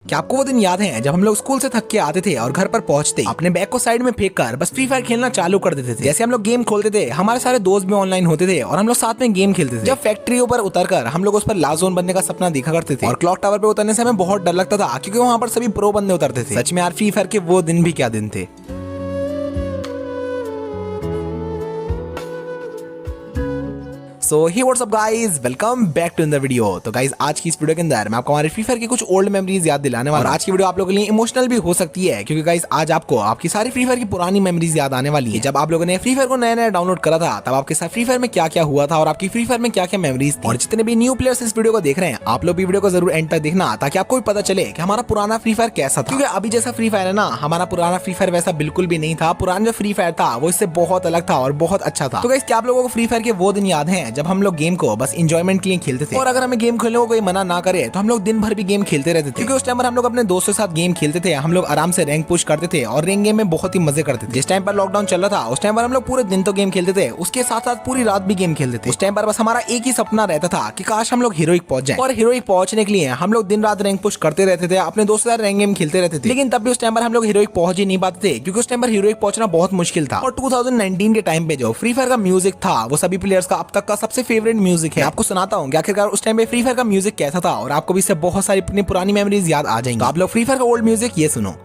क्या आपको वो दिन याद है जब हम लोग स्कूल से थक के आते थे और घर पर पहुंचते अपने बैग को साइड में फेंक कर बस फ्री फायर खेलना चालू कर देते थे। जैसे हम लोग गेम खोलते थे हमारे सारे दोस्त भी ऑनलाइन होते थे और हम लोग साथ में गेम खेलते थे। जब फैक्ट्रियों पर उतरकर हम लोग उस पर लास्ट जोन बनने का सपना देखा करते थे और क्लॉक टावर पे उतरने से हमें बहुत डर लगता था क्योंकि वहाँ पर सभी प्रो बंदे उतरते थे। सच में यार फ्री फायर के वो दिन भी क्या दिन थे। So hey what's up guys, welcome back to the video. तो गाइस आज की इस वीडियो के अंदर मैं आपको हमारे फ्री फायर की कुछ ओल्ड मेमोरीज याद दिलाने वाला हूं। और आज की वीडियो आप लोगों के लिए इमोशनल भी हो सकती है क्योंकि गाइस आज आपको आपकी सारी फ्री फायर की पुरानी मेमोरीज याद आने वाली है। जब आप लोगों ने फ्री फायर को नया नया डाउनलोड करा था तब आपके साथ फ्री फायर में क्या क्या हुआ था और आपकी फ्री फायर में क्या क्या मेमोरीज थी। और जितने भी न्यू प्लेयर्स इस वीडियो को देख रहे हैं आप लोग भी वीडियो को जरूर एंड तक देखना ताकि आपको भी पता चले कि हमारा पुराना फ्री फायर कैसा था। क्योंकि अभी जैसा फ्री फायर है ना, हमारा पुराना फ्री फायर वैसा बिल्कुल भी नहीं था। पुराना जो फ्री फायर था वो इससे बहुत अलग था और बहुत अच्छा था। तो गाइस क्या आप लोगों को फ्री फायर के वो दिन याद हैं जब हम लोग गेम को बस एंजॉयमेंट के लिए खेलते थे और अगर हमें गेम खेलने को कोई मना ना करे तो हम लोग दिन भर भी गेम खेलते रहते थे। क्योंकि उस टाइम पर हम लोग अपने दोस्तों के साथ गेम खेलते थे, हम लोग आराम से रैंक पुश करते थे और रैंक गेम में बहुत ही मजे करते थे। जिस टाइम पर लॉकडाउन चल रहा था उस टाइम पर हम लोग पूरे दिन तो गेम खेलते थे, उसके साथ साथ पूरी रात भी गेम खेलते थे। उस टाइम पर बस हमारा एक ही सपना रहता था कि काश हम लोग हीरोइक पहुंच जाएं। और हीरोइक पहुंचने के लिए हम लोग दिन रात रैंक पुश करते रहते थे, अपने दोस्तों के साथ रैंक गेम खेलते रहते थे। लेकिन तब भी उस टाइम पर हम लोग हीरोइक पहुंच ही नहीं पाते थे क्योंकि उस टाइम पर हीरोइक पहुंचना बहुत मुश्किल था। और 2019 के टाइम पे जो फ्री फायर का म्यूजिक था वो सभी प्लेयर्स का अब तक का सबसे फेवरेट म्यूजिक है। आपको सुनाता हूँ आखिरकार उस टाइम पे फ्री फायर का म्यूजिक कैसा था और आपको भी इससे बहुत सारी अपनी पुरानी मेमोरीज याद आ जाएंगी। तो आप लोग फ्री फायर का ओल्ड म्यूजिक ये सुनो।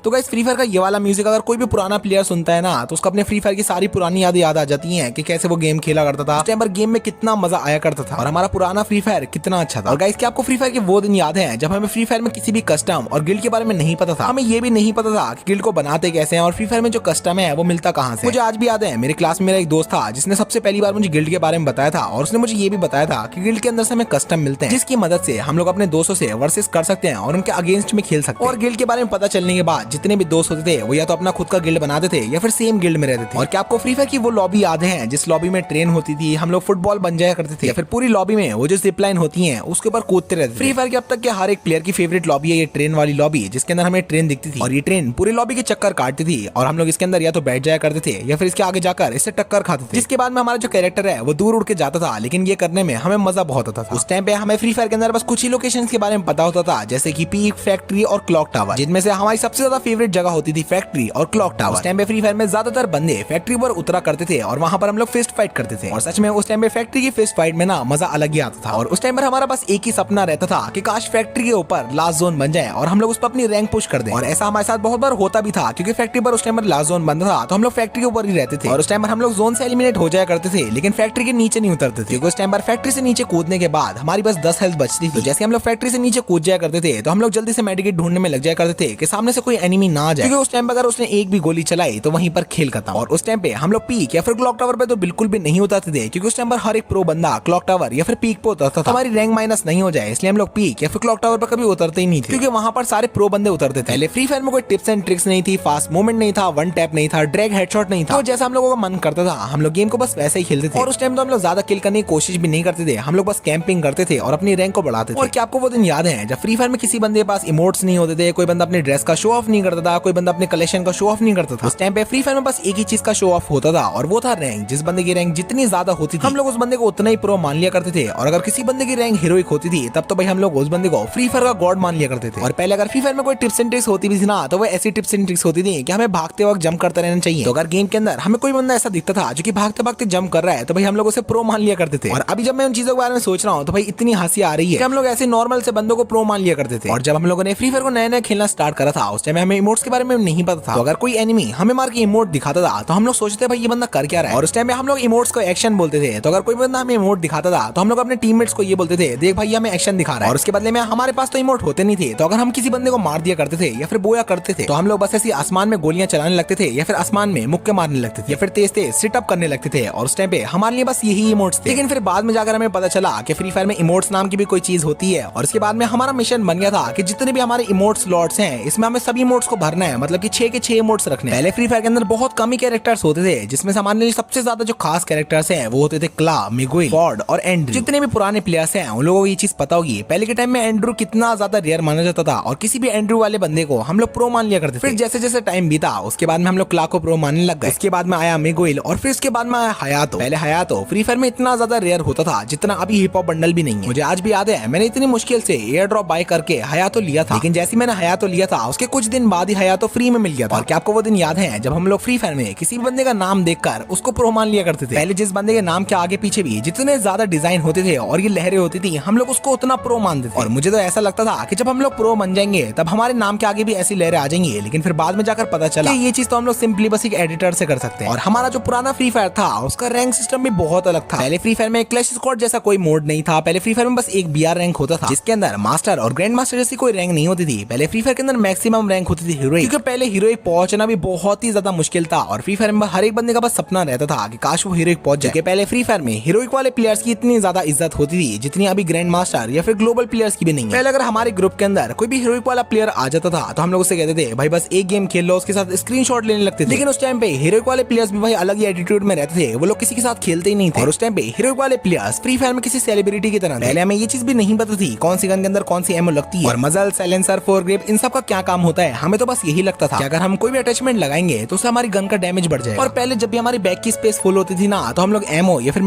तो गाइस फ्री फायर का ये वाला म्यूजिक अगर कोई भी पुराना प्लेयर सुनता है ना तो उसको अपने फ्री फायर की सारी पुरानी यादें याद आ जाती हैं कि कैसे वो गेम खेला करता था, उस टाइम पर गेम में कितना मजा आया करता था और हमारा पुराना फ्री फायर कितना अच्छा था। और गाइस क्या आपको फ्री फायर के वो दिन याद है जब हमें फ्री फायर में किसी भी कस्टम और गिल्ड के बारे में नहीं पता था, हमें ये भी नहीं पता था कि गिल्ड को बनाते कैसे हैं और फ्री फायर में जो कस्टम है वो मिलता कहाँ से। मुझे आज भी याद है मेरे क्लास में मेरा एक दोस्त था जिसने सबसे पहली बार मुझे गिल्ड के बारे में बताया था और उसने मुझे ये भी बताया था कि गिल्ड के अंदर से हमें कस्टम मिलते हैं जिसकी मदद से हम लोग अपने दोस्तों से वर्सेस कर सकते हैं और उनके अगेंस्ट में खेल सकते हैं। और गिल्ड के बारे में पता चलने के बाद जितने भी दोस्त होते थे वो या तो अपना खुद का गिल्ड बनाते थे या फिर सेम गिल्ड में रहते थे। और क्या आपको फ्री फायर की वो लॉबी याद है जिस लॉबी में ट्रेन होती थी, हम लोग फुटबॉल बन जाया करते थे या फिर पूरी लॉबी में वो जो जिप लाइन होती है उसके ऊपर कूदते रहते थे। फ्री फायर के अब तक के हर एक प्लेयर की फेवरेट लॉबी है ये ट्रेन वाली लॉबी जिसके अंदर हमें ट्रेन दिखती थी और ये ट्रेन पूरी लॉबी के चक्कर काटती थी और हम लोग इसके अंदर या तो बैठ जाया करते थे या फिर इसके आगे जाकर इससे टक्कर खाते थे, जिसके बाद में हमारा जो कैरेक्टर है वो दूर उड़ के जाता था। लेकिन ये करने में हमें मजा बहुत आता था। उस टाइम पे हमें फ्री फायर के अंदर बस कुछ ही लोकेशंस के बारे में पता होता था जैसे कि पीक, फैक्ट्री और क्लॉक टावर, जिनमें से हमारी सबसे ज्यादा फेवरेट जगह होती थी फैक्ट्री और क्लॉक टावर। उस टाइम पे फ्री फायर में ज्यादातर बंदे फैक्ट्री पर उतरा करते थे और वहां पर हम लोग फिस्ट फाइट करते थे। और सच में उस टाइम पे फैक्ट्री की फिस्ट फाइट में ना मजा अलग ही आता था। और उस टाइम पर हमारा बस एक ही सपना रहता था कि काश फैक्ट्री के ऊपर लास्ट जोन बन जाए और हम लोग उस पर अपनी रैंक पुश कर दें। और ऐसा हमारे साथ बहुत बार होता भी था क्योंकि फैक्ट्री पर उस टाइम पर लास्ट जोन बनता था तो हम लोग फैक्ट्री के ऊपर ही रहते थे और उस टाइम पर हम लोग जोन से एलिमिनेट हो जाया करते थे लेकिन फैक्ट्री के नीचे नहीं उतरते थे क्योंकि उस टाइम पर फैक्ट्री से नीचे कूदने के बाद हमारी बस 10 हेल्थ बचती थी। तो जैसे हम लोग फैक्ट्री से नीचे कूद जाया करते थे तो हम लोग जल्दी से मेडिकेट ढूंढने में लग जाया करते थे कि सामने से कोई एनिमी ना आ जाए, क्योंकि उस टाइम पर अगर उसने एक भी गोली चलाई तो वहीं पर खेल खत्म। और उस टाइम पे हम लोग पीक या फिर क्लॉक टावर पे तो बिल्कुल भी नहीं उतरते थे क्योंकि उस टाइम पर हर एक प्रो बंदा क्लॉक टावर या फिर पीक पे उतरता था, हमारी रैंक माइनस नहीं हो जाए इसलिए हम लोग पीक या फिर क्लॉक टावर पर कभी उतरते ही नहीं थे क्योंकि वहां पर सारे प्रो बंदे उतरते थे। पहले फ्री फायर में कोई टिप्स एंड ट्रिक्स नहीं थी, फास्ट मूवमेंट नहीं था, वन टैप नहीं था, ड्रैग हेडशॉट नहीं था। तो जैसा हम लोगों का मन करता था हम लोग गेम को बस वैसे ही खेलते थे। और उस टाइम तो हम लोग ज्यादा किल करने की कोशिश भी नहीं करते थे, हम लोग बस कैंपिंग करते थे और अपनी रैंक को बढ़ाते थे। और क्या आपको वो दिन याद है जब फ्री फायर में किसी बंदे के पास इमोट्स नहीं होते थे, कोई बंदा अपने ड्रेस का शो ऑफ नहीं करता था, कोई बंदा अपने कलेक्शन का शो ऑफ नहीं करता था। उस टाइम पे फ्री फायर में बस एक ही चीज का शो ऑफ होता था और वो था रैंक। जिस बंदे की रैंक जितनी ज्यादा होती थी हम लोग उस बंदे को उतना ही प्रो मान लिया करते थे। और अगर किसी बंदे की रैंक हीरोइक होती थी तब तो भाई हम लोग उस बंदे को फ्री फायर का गॉड मान लिया करते थे। और पहले अगर फ्री फायर में कोई टिप्स एंड ट्रिक्स होती भी थी ना तो वो ऐसी टिप्स एंड ट्रिक्स होती थी कि हमें भागते वक्त जंप करते रहना चाहिए। तो अगर गेम के अंदर हमें कोई बंदा ऐसा दिखता था जो कि भागते भागते जंप कर रहा है तो भाई हम लोग उसे प्रो मान लिया करते थे। और अभी जब मैं उन चीजों के बारे में सोच रहा हूँ तो भाई इतनी हंसी आ रही है कि हम लोग ऐसे नॉर्मल से बंदों को प्रो मान लिया करते थे। और जब हम लोगों ने फ्री फायर को नया नया खेलना स्टार्ट करा था उस टाइम हमें इमोट्स के बारे में नहीं पता था। तो अगर कोई एनिमी हमें मार के इमोट दिखाता था तो हम लोग सोचते भाई ये बंदा कर क्या रहा है। और उस टाइम में हम लोग इमोट्स को एक्शन बोलते थे। तो अगर कोई बंदा हमें इमोट दिखाता था तो हम लोग अपने टीममेट्स को ये बोलते थे देख भाई हमें एक्शन दिखा रहा है। और उसके बदले में हमारे पास तो इमोट होते नहीं थे। तो अगर हम किसी बंदे को मार दिया करते थे या फिर बोया करते थे तो हम लोग बस ऐसी आसमान में गोलियां चलाने लगते थे या फिर आसमान में मुक्के मारने लगते थे या फिर तेज तेज सिट अप करने लगते थे। और उस टाइम पे हमारे लिए बस यही इमोट्स थे। लेकिन फिर बाद में जाकर हमें पता चला कि फ्री फायर में इमोट्स नाम की भी कोई चीज होती है। और इसके बाद में हमारा मिशन बन गया था कि जितने भी हमारे इमोट स्लॉट्स हैं इसमें हमें सभी इमोट्स इमोट्स को भरना है, मतलब कि 6 के 6 इमोट्स रखने। पहले फ्री फायर के अंदर बहुत कम ही कैरेक्टर्स होते थे, जिसमें से हमारे लिए सबसे ज्यादा जो खास कैरेक्टर्स हैं वो होते थे क्ला, मिगुएल, फॉर्ड और एंड्रू। जितने भी पुराने प्लेयर्स हैं उन लोगों को ये चीज पता होगी, पहले के टाइम में एंड्रू कितना ज्यादा रेयर माना जाता था और किसी भी एंड्रू वाले बंदे को हम लोग प्रो मान लिया करते थे। फिर जैसे जैसे टाइम बीता उसके बाद में हम लोग क्ला को प्रो मानने लग गए। उसके बाद में आया मिगुएल और फिर उसके बाद में आया हयातो। पहले हयातो फ्री फायर में इतना ज्यादा रेयर होता था जितना अभी हिप हॉप बंडल भी नहीं है। मुझे आज भी याद है मैंने इतनी मुश्किल से एयर ड्रॉप बाय करके हयातो लिया था, लेकिन जैसे मैंने हयातो लिया था उसके कुछ दिन बाद ही हयातो फ्री में मिल गया था। और क्या आपको वो दिन याद है जब हम लोग फ्री फायर में किसी बंदे का नाम देखकर उसको प्रो मान लिया करते थे? पहले जिस बंदे के नाम के आगे पीछे भी जितने ज्यादा डिजाइन होते थे और ये लहरें होती थी हम लोग उसको उतना प्रो मानते थे। और मुझे तो ऐसा लगता था कि जब हम लोग प्रो बन जाएंगे तब हमारे नाम के आगे भी ऐसी लहरें आ जाएंगी, लेकिन फिर बाद में जाकर पता चला कि ये चीज तो हम लोग सिंपली बस एक एडिटर से कर सकते हैं। और हमारा जो पुराना फ्री फायर था उसका रैंक सिस्टम भी बहुत अलग था। पहले फ्री फायर में क्लैश स्क्वाड जैसा कोई मोड नहीं था। पहले फ्री फायर में बस एक बीआर रैंक होता था जिसके अंदर मास्टर और ग्रैंड मास्टर जैसी कोई रैंक नहीं होती थी। पहले फ्री फायर के अंदर मैक्सिमम रैंक होती थी हीरोइक, क्योंकि पहले हीरोइक पहुंचना भी बहुत ही ज्यादा मुश्किल था और फ्री फायर में हर एक बंदे का बस सपना रहता था कि काश वो हीरोइक पहुंच जाए। पहले फ्री फायर में हीरोइक वाले प्लेयर्स की इतनी ज्यादा इज्जत होती थी जितनी अभी ग्रैंड मास्टर या फिर ग्लोबल प्लेयर्स की भी नहीं है। पहले अगर हमारे ग्रुप के अंदर कोई भी हीरोइक वाला प्लेयर आ जाता था तो हम लोग उससे कहते थे भाई बस एक गेम खेल लो, उसके साथ स्क्रीनशॉट लेने लगते थे। लेकिन उस टाइम पे हीरोइक वाले प्लेयर्स भी भाई अलग ही एटीट्यूड में रहते थे, वो लोग किसी के साथ खेलते ही नहीं थे। और उस टाइम पे हीरोइक वाले प्लेयर्स फ्री फायर में किसी सेलिब्रिटी की तरह। पहले हमें ये चीज भी नहीं पता थी कौन सी गन के अंदर कौन सी एमो लगती है और मजल, साइलेंसर, फोरग्रिप इन सब का क्या काम होता है। हमें तो बस यही लगता था कि अगर हम कोई भी अटैचमेंट लगाएंगे तो उससे हमारी गन का डैमेज बढ़ जाएगा। और पहले जब भी हमारी बैक की स्पेस फुल होती थी ना तो हम लोग एमो या फिर